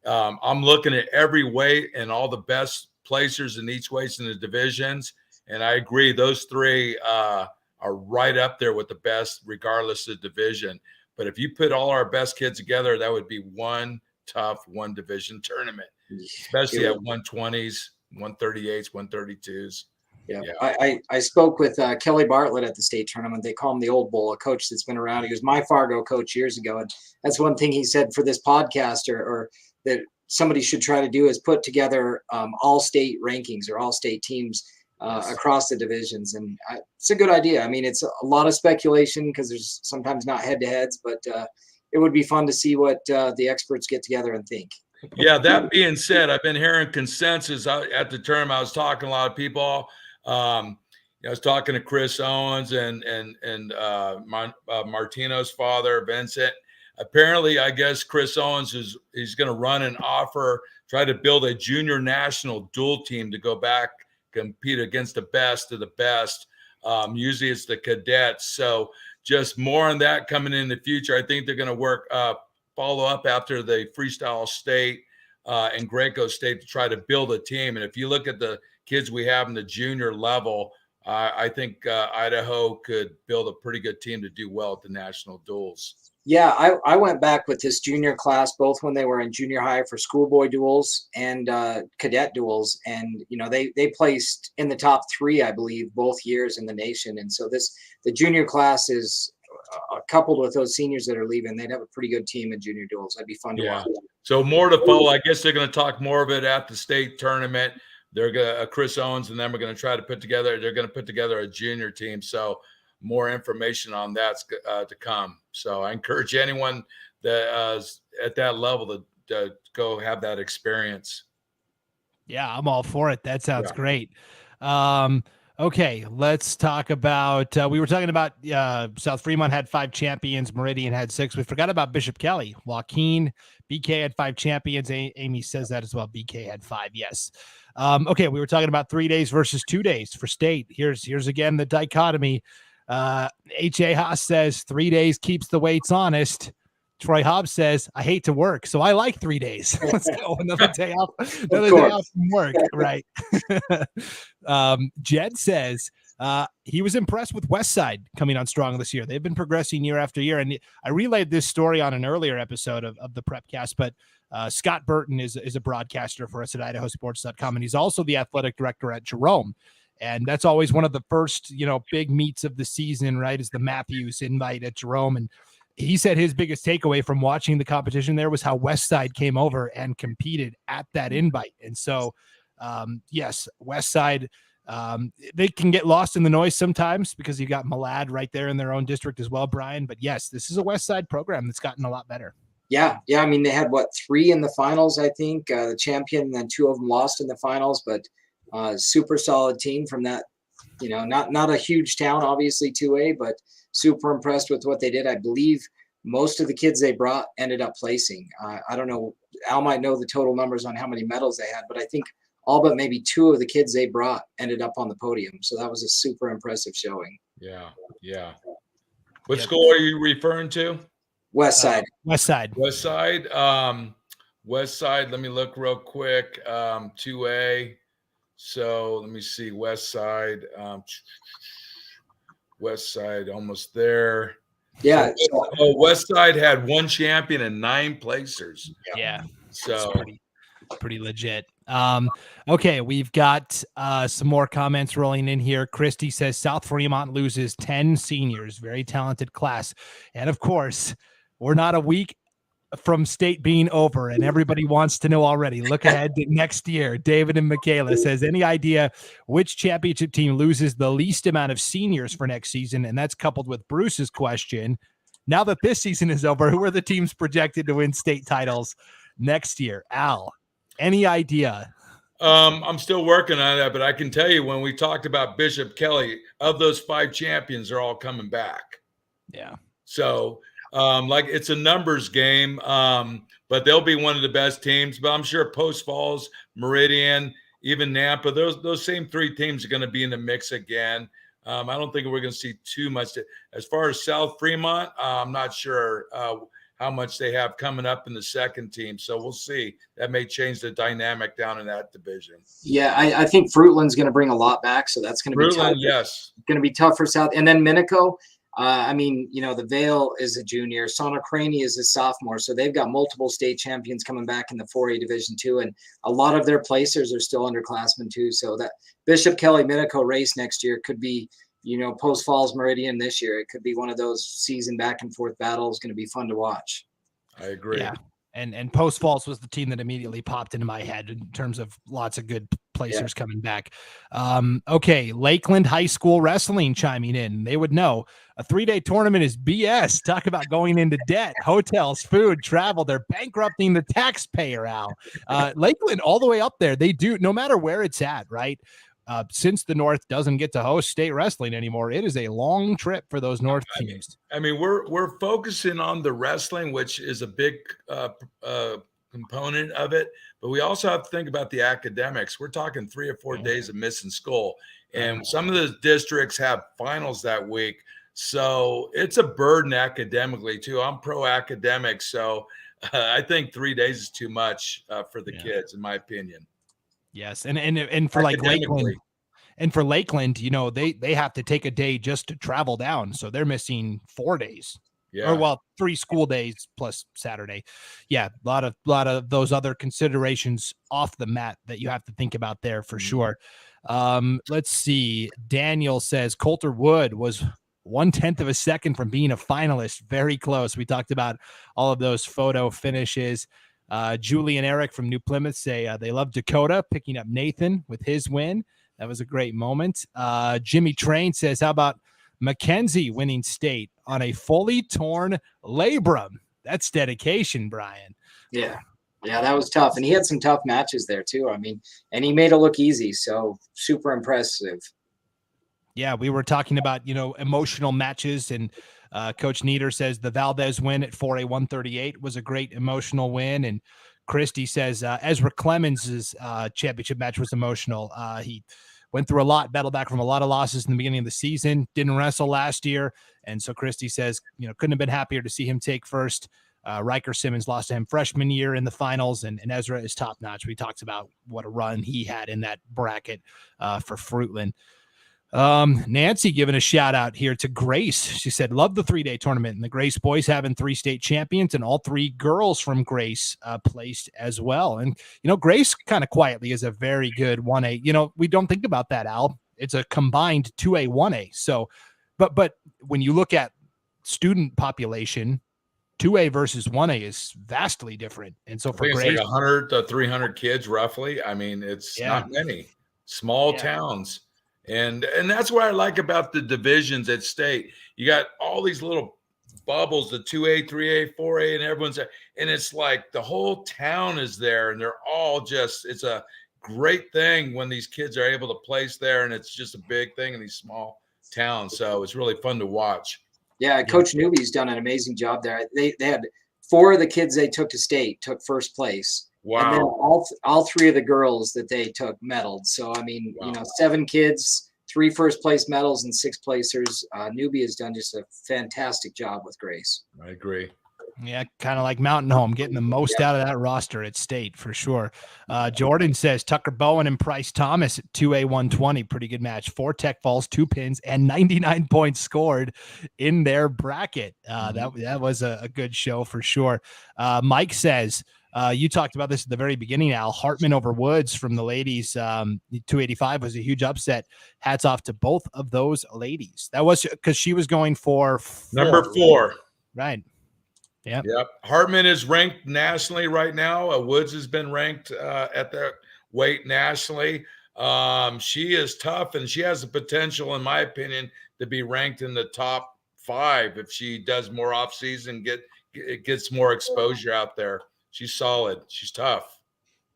I'm looking at every weight and all the best placers in each weights in the divisions. And I agree, those 3 are right up there with the best, regardless of division. But if you put all our best kids together, that would be one tough 1 division tournament, especially at 120s, 138s, 132s. Yeah. I spoke with Kelly Bartlett at the state tournament. They call him the Old Bull, a coach that's been around. He was my Fargo coach years ago. And that's one thing he said for this podcast or that somebody should try to do is put together all state rankings or all state teams across the divisions. And it's a good idea. I mean, it's a lot of speculation because there's sometimes not head to heads, but it would be fun to see what the experts get together and think. Yeah. That being said, I've been hearing consensus at the tournament. I was talking to a lot of people. I was talking to Chris Owens and Martino's father, Vincent. Apparently, I guess Chris Owens he's going to run an offer, try to build a junior national dual team to go back, compete against the best of the best. Usually it's the cadets. So just more on that coming in the future. I think they're going to follow up after the Freestyle State and Greco State to try to build a team. And if you look at the kids we have in the junior level, I think Idaho could build a pretty good team to do well at the national duels. Yeah, I went back with this junior class, both when they were in junior high for schoolboy duels and cadet duels. And, they placed in the top 3, I believe, both years in the nation. And so the junior class is coupled with those seniors that are leaving. They'd have a pretty good team in junior duels. That'd be fun to watch. So more to follow. I guess they're going to talk more of it at the state tournament. They're going to, Chris Owens and them are going to try to put together a junior team. So more information on that's to come. So I encourage anyone that is at that level to go have that experience. Yeah, I'm all for it. That sounds great. Okay, let's talk about, we were talking about South Fremont had 5 champions. Meridian had 6. We forgot about Bishop Kelly. Joaquin, BK had 5 champions. Amy says that as well. BK had 5. Yes. Okay. We were talking about 3 days versus 2 days for state. Here's again, the dichotomy. H.A. Haas says 3 days keeps the weights honest. Troy Hobbs says, I hate to work, so I like 3 days. Let's go. Another day off from work. Right. Jed says he was impressed with Westside coming on strong this year. They've been progressing year after year. And I relayed this story on an earlier episode of the Prepcast, but Scott Burton is a broadcaster for us at IdahoSports.com. And he's also the athletic director at Jerome. And that's always one of the first, big meets of the season, right? Is the Matthews invite at Jerome. And he said his biggest takeaway from watching the competition there was how Westside came over and competed at that invite. And so, yes, Westside, they can get lost in the noise sometimes because you got Malad right there in their own district as well, Brian. But yes, this is a Westside program that's gotten a lot better. Yeah. I mean, they had 3 in the finals, I think, the champion, and then 2 of them lost in the finals, but super solid team from that, not a huge town, obviously 2A, but super impressed with what they did. I believe most of the kids they brought ended up placing. I don't know. Al might know the total numbers on how many medals they had, but I think all but maybe 2 of the kids they brought ended up on the podium. So that was a super impressive showing. Yeah. What school are you referring to? Westside. Westside. West Side, let me look real quick. 2A. So let me see. West Side. West Side almost there. Yeah. West Side had 1 champion and 9 placers. Yeah. So pretty legit. Okay, we've got some more comments rolling in here. Christy says South Fremont loses 10 seniors, very talented class. And of course, we're not a week from state being over, and everybody wants to know already. Look ahead to next year. David and Michaela says, any idea which championship team loses the least amount of seniors for next season? And that's coupled with Bruce's question. Now that this season is over, who are the teams projected to win state titles next year? Al, any idea? I'm still working on that, but I can tell you when we talked about Bishop Kelly, of those 5 champions, they're all coming back. Yeah. So like it's a numbers game, but they'll be one of the best teams. But I'm sure Post Falls, Meridian, even Nampa, those same 3 teams are going to be in the mix again. I don't think we're going to see too much. As far as South Fremont, I'm not sure how much they have coming up in the second team. So we'll see. That may change the dynamic down in that division. Yeah, I think Fruitland's going to bring a lot back, so that's going to be tough. Yes. Going to be tough for South. And then Minico, the Vale is a junior. Sonocranie is a sophomore, so they've got multiple state champions coming back in the 4A Division II, and a lot of their placers are still underclassmen too. So that Bishop Kelly Minico race next year could be, Post Falls Meridian this year. It could be one of those season back and forth battles. Going to be fun to watch. I agree. Yeah. And Post Falls was the team that immediately popped into my head in terms of lots of good placers coming back. Okay, Lakeland High School Wrestling chiming in. They would know a 3-day tournament is BS. Talk about going into debt, hotels, food, travel. They're bankrupting the taxpayer, Al. Lakeland all the way up there. They do, no matter where it's at, right? Since the North doesn't get to host state wrestling anymore, it is a long trip for those North teams. I mean, we're focusing on the wrestling, which is a big component of it, but we also have to think about the academics. We're talking 3 or 4 days of missing school, and some of the districts have finals that week, so it's a burden academically too. I'm pro academic, so I think 3 days is too much for the kids, in my opinion. Yes, and for like Lakeland, and for Lakeland, they have to take a day just to travel down, so they're missing 4 days. Yeah. Or 3 school days plus Saturday. Yeah, a lot of those other considerations off the mat that you have to think about there for sure. Let's see. Daniel says Coulter Wood was 1/10 of a second from being a finalist. Very close. We talked about all of those photo finishes. Julie and Eric from New Plymouth say they love Dakota picking up Nathan with his win. That was a great moment. Jimmy Train says, how about Mackenzie winning state on a fully torn labrum? That's dedication, Brian. Yeah, that was tough. And he had some tough matches there too. I mean, and he made it look easy. So super impressive. Yeah, we were talking about, emotional matches, and Coach Nieder says the Valdez win at 4A 138 was a great emotional win. And Christie says Ezra Clemens' championship match was emotional. He went through a lot, battled back from a lot of losses in the beginning of the season, didn't wrestle last year. And so Christie says, couldn't have been happier to see him take first. Riker Simmons lost to him freshman year in the finals, and Ezra is top notch. We talked about what a run he had in that bracket for Fruitland. Nancy giving a shout out here to Grace. She said, love the 3-day tournament, and the Grace boys having 3 state champions, and all 3 girls from Grace placed as well. And, Grace kind of quietly is a very good 1A. We don't think about that, Al. It's a combined 2A, 1A. So, but when you look at student population, 2A versus 1A is vastly different. And so for Grace, it's like 100 to 300 kids roughly. I mean, it's not many small towns. And that's what I like about the divisions at state. You got all these little bubbles, the 2A, 3A, 4A, and everyone's there. And it's like the whole town is there, and they're all it's a great thing when these kids are able to place there, and it's just a big thing in these small towns. So it's really fun to watch. Yeah, Coach Newby's done an amazing job there. They had 4 of the kids they took to state took first place. Wow. And then all 3 of the girls that they took medaled. So, I mean, 7 kids, 3 first place medals and 6 placers. Newbie has done just a fantastic job with Grace. I agree. Yeah, kind of like Mountain Home, getting the most out of that roster at State for sure. Jordan says Tucker Bowen and Price Thomas at 2A 120. Pretty good match. 4 tech falls, 2 pins, and 99 points scored in their bracket. That was a good show for sure. Mike says, you talked about this at the very beginning, Al. Hartman over Woods from the ladies. 285 was a huge upset. Hats off to both of those ladies. That was because she was going for number 4. Right. Yep. Hartman is ranked nationally right now. Woods has been ranked at that weight nationally. She is tough, and she has the potential, in my opinion, to be ranked in the top 5 if she does more off season, gets more exposure out there. She's solid. She's tough.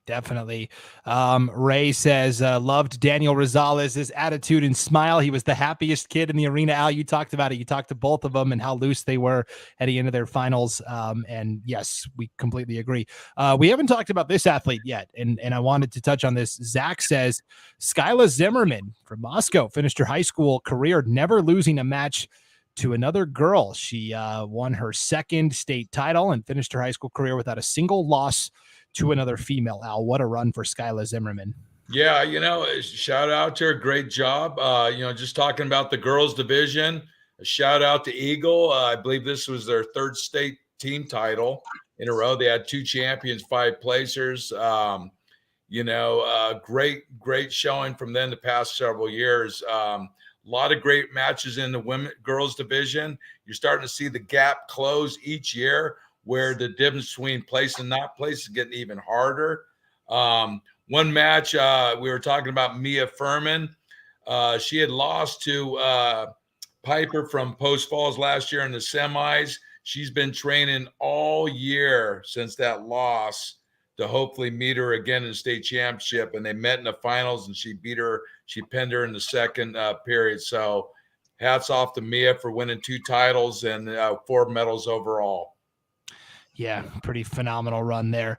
Definitely. Ray says, loved Daniel Rosales' attitude and smile. He was the happiest kid in the arena. Al, you talked about it. You talked to both of them and how loose they were heading into their finals. And yes, we completely agree. We haven't talked about this athlete yet, and I wanted to touch on this. Zach says, Skyla Zimmerman from Moscow finished her high school career never losing a match to another girl. She won her 2nd state title and finished her high school career without a single loss to another female. Al, what a run for Skyla Zimmerman. Yeah, shout out to her. Great job. Just talking about the girls division, a shout out to Eagle. I believe this was their 3rd state team title in a row. They had 2 champions, 5 placers. Great showing from them the past several years. A lot of great matches in the girls division. You're starting to see the gap close each year, where the difference between place and not place is getting even harder. One match, we were talking about Mia Furman. She had lost to Piper from Post Falls last year in the semis. She's been training all year since that loss to hopefully meet her again in the state championship. And they met in the finals, and she beat her. She pinned her in the 2nd period. So hats off to Mia for winning 2 titles and 4 medals overall. Yeah, pretty phenomenal run there.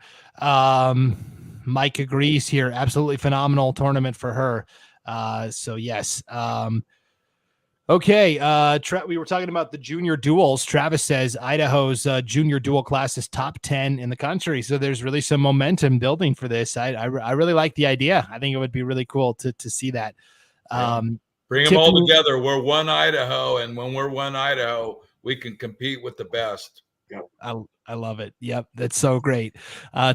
Mike agrees here. Absolutely phenomenal tournament for her. So yes. Okay. We were talking about the junior duels. Travis says Idaho's junior dual class is top 10 in the country. So there's really some momentum building for this. I really like the idea. I think it would be really cool to see that. Bring them all together. We're one Idaho, and when we're one Idaho, we can compete with the best. I love it. Yep, that's so great.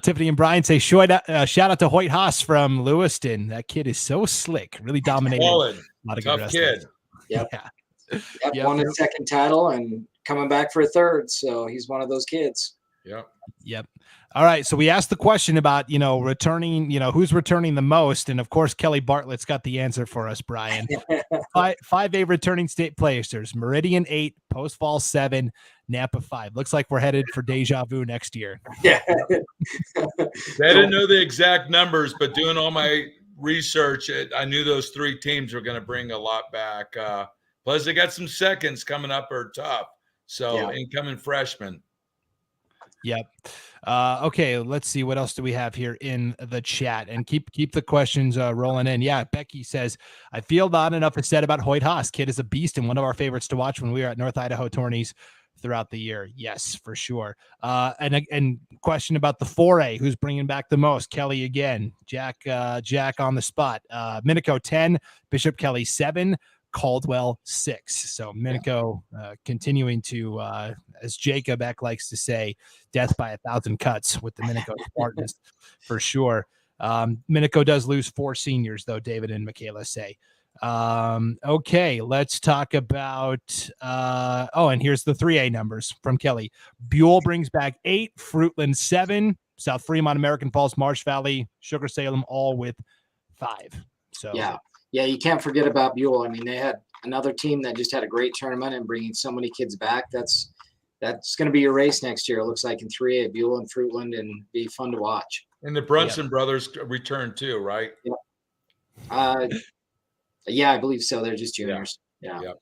Tiffany and Brian say shout out to Hoyt Haas from Lewiston. That kid is so slick, really dominated. Solid. A lot of tough good kid. Yep. Yeah. Won his 2nd title and coming back for a 3rd. So he's one of those kids. Yep. All right. So we asked the question about, returning, who's returning the most. And of course, Kelly Bartlett's got the answer for us, Brian. 5A returning state placers: Meridian 8, Post Falls 7, Napa 5. Looks like we're headed for deja vu next year. Yeah. I didn't know the exact numbers, but doing all my research, I knew those 3 teams were going to bring a lot back. Plus, they got some seconds coming up are tough. So incoming freshmen. Yep. Okay, let's see. What else do we have here in the chat? And keep the questions rolling in. Yeah, Becky says, I feel not enough is said about Hoyt Haas. Kid is a beast and one of our favorites to watch when we were at North Idaho tourneys throughout the year. Yes, for sure. And question about the 4A, who's bringing back the most? Kelly again. Jack on the spot. Minico 10, Bishop Kelly 7, Caldwell 6. So Minico continuing to, as Jacob Eck likes to say, death by 1,000 cuts with the Minico Spartans for sure. Minico does lose 4 seniors, though, David and Michaela say. Okay, let's talk about and here's the 3A numbers from Kelly. Buell brings back 8, Fruitland 7, South Fremont, American Falls, Marsh Valley, Sugar Salem all with 5. So yeah, you can't forget about Buell. I mean, they had another team that just had a great tournament and bringing so many kids back. That's going to be your race next year. It looks like in 3A, Buell and Fruitland, and be fun to watch. And the Brunson brothers return too, right? Yeah, I believe so. They're just juniors. Yeah.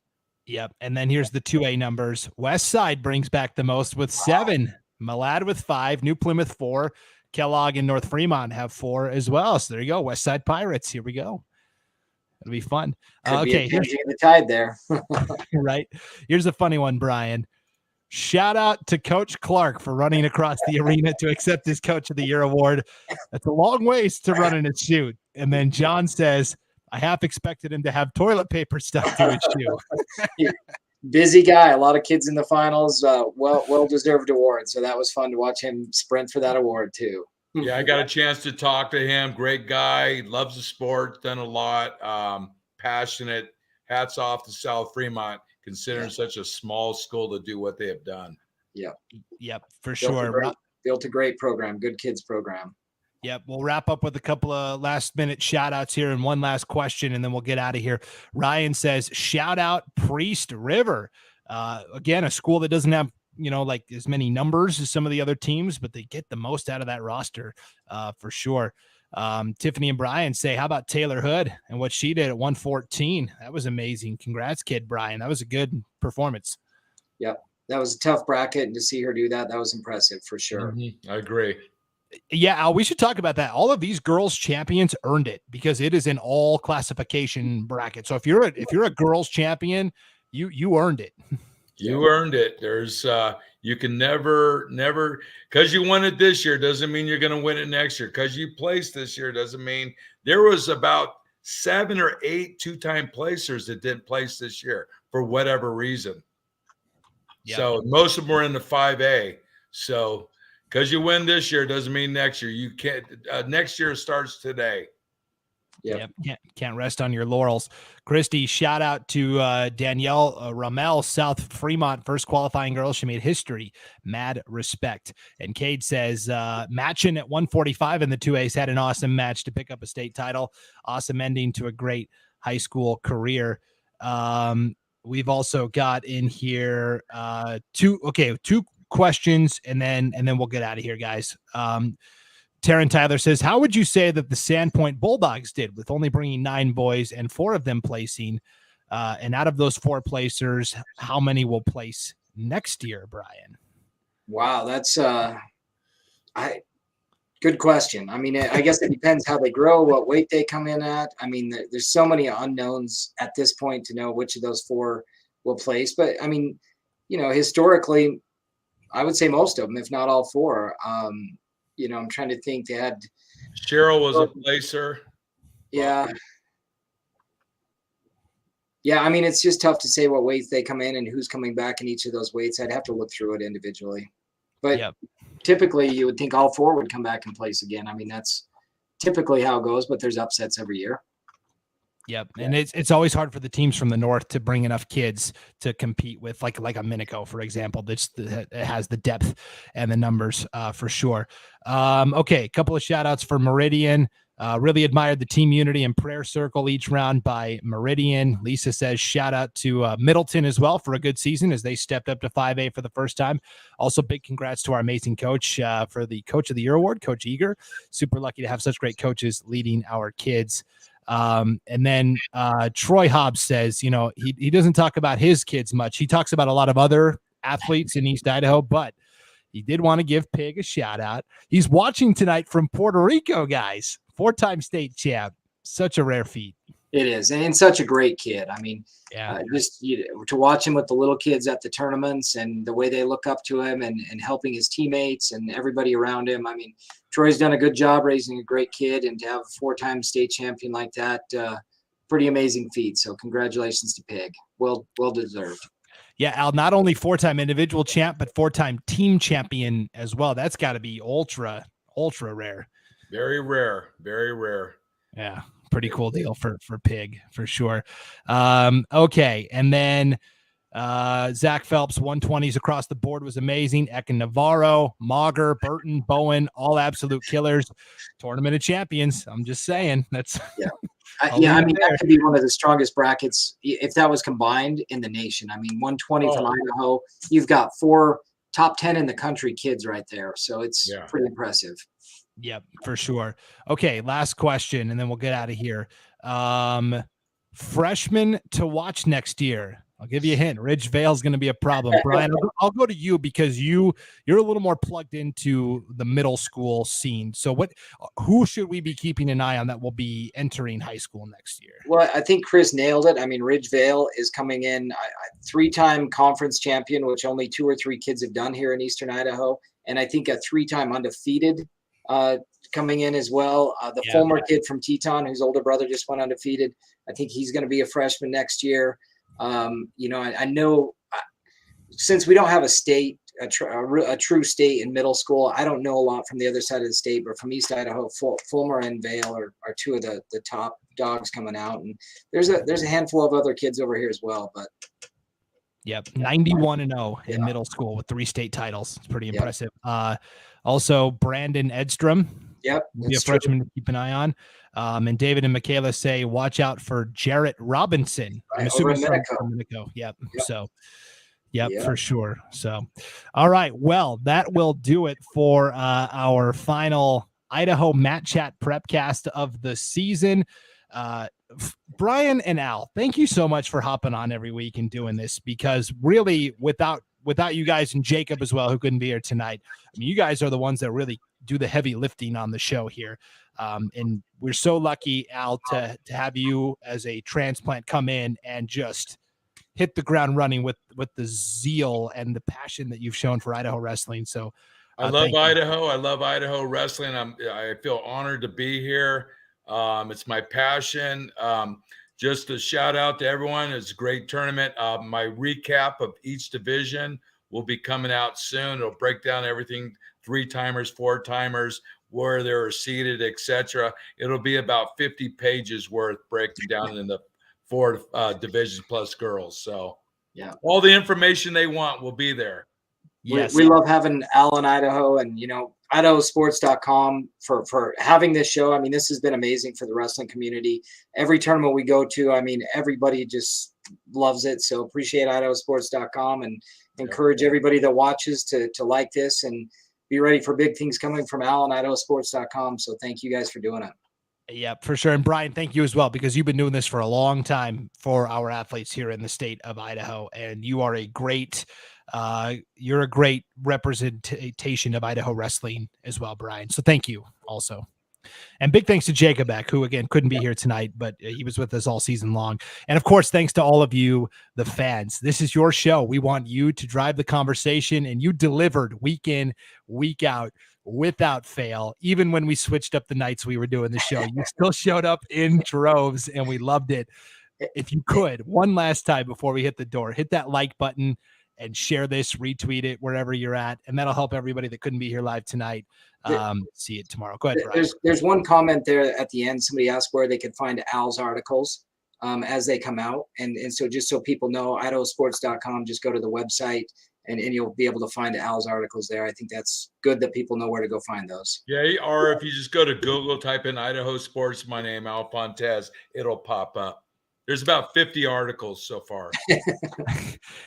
Yep. And then here's the 2A numbers. West Side brings back the most with 7, Malad with 5, New Plymouth 4, Kellogg and North Fremont have 4 as well. So there you go. West Side Pirates. Here we go. It'll be fun. Okay. Here's the tide there. Right. Here's a funny one, Brian. Shout out to Coach Clark for running across the arena to accept his Coach of the Year award. That's a long ways to run in a shoot. And then John says, I half expected him to have toilet paper stuck to his shoe. Busy guy. A lot of kids in the finals. Well-deserved award. So that was fun to watch him sprint for that award too. Yeah, I got a chance to talk to him. Great guy. Loves the sport. Done a lot. Passionate. Hats off to South Fremont, considering such a small school to do what they have done. Yep, for sure. Built a great program. Good kids program. Yep. We'll wrap up with a couple of last minute shout outs here and one last question, and then we'll get out of here. Ryan says, shout out Priest River. Again, a school that doesn't have, like as many numbers as some of the other teams, but they get the most out of that roster for sure. Tiffany and Brian say, how about Taylor Hood and what she did at 114? That was amazing. Congrats, kid Brian. That was a good performance. Yep. That was a tough bracket, and to see her do that, that was impressive for sure. Mm-hmm. I agree. Yeah, Al, we should talk about that. All of these girls champions earned it because it is in all classification brackets. So if you're a girls champion, you earned it. You earned it. There's you can never because you won it this year doesn't mean you're going to win it next year. Because you placed this year doesn't mean there was about 7 or 8 two-time placers that didn't place this year for whatever reason. Yep. So most of them were in the 5A. So because you win this year doesn't mean next year. You can't. Next year starts today. Yep. Can't rest on your laurels. Christy, shout out to Danielle Ramel, South Fremont, first qualifying girl. She made history. Mad respect. And Cade says, matching at 145 in the 2As, had an awesome match to pick up a state title. Awesome ending to a great high school career. We've also got in here two questions, and then we'll get out of here, guys. Taryn Tyler says, how would you say that the Sandpoint Bulldogs did with only bringing 9 boys and 4 of them placing? And out of those 4 placers, how many will place next year, Brian? Wow, that's good question. I mean, I guess it depends how they grow, what weight they come in at. I mean, there's so many unknowns at this point to know which of those 4 will place. But I mean, historically, I would say most of them, if not all 4. I'm trying to think. They had Cheryl was a placer. Yeah. Yeah, I mean, it's just tough to say what weights they come in and who's coming back in each of those weights. I'd have to look through it individually. But typically you would think all 4 would come back in place again. I mean, that's typically how it goes, but there's upsets every year. Yep. And it's always hard for the teams from the north to bring enough kids to compete with like a Minico, for example, that has the depth and the numbers for sure. Okay. A couple of shout outs for Meridian. Really admired the team unity and prayer circle each round by Meridian. Lisa says shout out to Middleton as well for a good season as they stepped up to 5A for the first time. Also big congrats to our amazing coach for the Coach of the Year award, Coach Eager. Super lucky to have such great coaches leading our kids. And then Troy Hobbs says, he doesn't talk about his kids much. He talks about a lot of other athletes in East Idaho, but he did want to give Pig a shout out. He's watching tonight from Puerto Rico, guys. 4-time state champ. Such a rare feat. It is. And such a great kid. I mean, just to watch him with the little kids at the tournaments and the way they look up to him and helping his teammates and everybody around him. I mean, Troy's done a good job raising a great kid, and to have a 4-time state champion like that, pretty amazing feat. So congratulations to Pig. Well deserved. Yeah, Al, not only 4-time individual champ, but 4-time team champion as well. That's got to be ultra rare. Very rare. Very rare. Yeah. Pretty cool deal for Pig for sure. Okay. And then Zach Phelps, 120s across the board was amazing. Ekin Navarro, Mauger, Burton, Bowen, all absolute killers. Tournament of champions. I'm just saying that's I mean, that could be one of the strongest brackets if that was combined in the nation. I mean, 120 from Idaho, you've got 4 top 10 in the country kids right there. So it's pretty impressive. Yep, for sure. Okay, last question, and then we'll get out of here. Freshman to watch next year. I'll give you a hint. Ridge Vale is going to be a problem. Brian, I'll go to you because you're a little more plugged into the middle school scene. So who should we be keeping an eye on that will be entering high school next year? Well, I think Chris nailed it. I mean, Ridge Vale is coming in, three-time conference champion, which only 2 or 3 kids have done here in Eastern Idaho. And I think a 3-time undefeated coming in as well. The Fulmer kid from Teton, whose older brother just went undefeated. I think he's going to be a freshman next year. I know since we don't have a state, a true state in middle school, I don't know a lot from the other side of the state, but from East Idaho, Fulmer and Vale are 2 of the top dogs coming out. And there's a handful of other kids over here as well, but. Yep. 91-0 in middle school with 3 state titles. It's pretty impressive. Also Brandon Edstrom. Yep. Be a freshman to keep an eye on. And David and Michaela say, watch out for Jarrett Robinson. I'm assuming from Minico. Yep. So, for sure. So, all right. Well, that will do it for our final Idaho Mat Chat Prepcast of the season. Brian and Al, thank you so much for hopping on every week and doing this, because really without you guys and Jacob as well, who couldn't be here tonight, I mean, you guys are the ones that really do the heavy lifting on the show here. And we're so lucky, Al, to have you as a transplant come in and just hit the ground running with the zeal and the passion that you've shown for Idaho wrestling. So I love Idaho. I love Idaho wrestling. I feel honored to be here. It's my passion. Just a shout out to everyone. It's a great tournament. My recap of each division will be coming out soon. It'll break down everything, 3-timers, 4-timers, where they're seated, etc. It'll be about 50 pages worth breaking down in the 4 divisions plus girls. So all the information they want will be there. Yes. We love having Al in Idaho, and IdahoSports.com for having this show. I mean, this has been amazing for the wrestling community. Every tournament we go to, I mean, everybody just loves it. So appreciate IdahoSports.com and encourage everybody that watches to like this and be ready for big things coming from Al and IdahoSports.com. So thank you guys for doing it. Yeah, for sure. And Brian, thank you as well, because you've been doing this for a long time for our athletes here in the state of Idaho, and you are a great representation of Idaho wrestling as well, Brian. So thank you also. And big thanks to Jacob Beck, who again couldn't be here tonight, but he was with us all season long. And of course, thanks to all of you, the fans. This is your show. We want you to drive the conversation, and you delivered week in, week out, without fail. Even when we switched up the nights we were doing the show, you still showed up in droves, and we loved it. If you could, one last time before we hit the door, hit that like button and share this, retweet it wherever you're at, and that'll help everybody that couldn't be here live tonight see it tomorrow. Go ahead, Brian. There's one comment there at the end. Somebody asked where they could find Al's articles as they come out, and so just so people know, IdahoSports.com. Just go to the website, and you'll be able to find Al's articles there. I think that's good that people know where to go find those. Yeah, or if you just go to Google, type in Idaho Sports, my name, Al Fontes, it'll pop up. There's about 50 articles so far.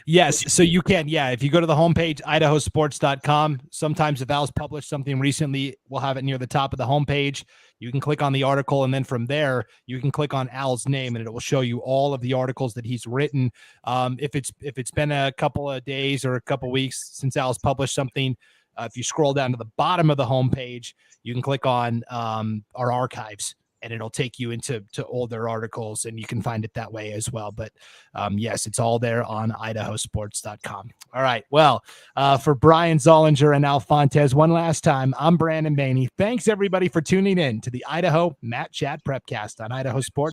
Yes. So you can, if you go to the homepage, IdahoSports.com, sometimes if Al's published something recently, we'll have it near the top of the homepage. You can click on the article, and then from there, you can click on Al's name, and it will show you all of the articles that he's written. If it's been a couple of days or a couple of weeks since Al's published something, if you scroll down to the bottom of the homepage, you can click on our archives, and it'll take you into older articles, and you can find it that way as well. But yes, it's all there on IdahoSports.com. All right. Well, for Brian Zollinger and Al Fontes, one last time, I'm Brandon Maney. Thanks everybody for tuning in to the Idaho Mat Chat Prepcast on Idaho Sports.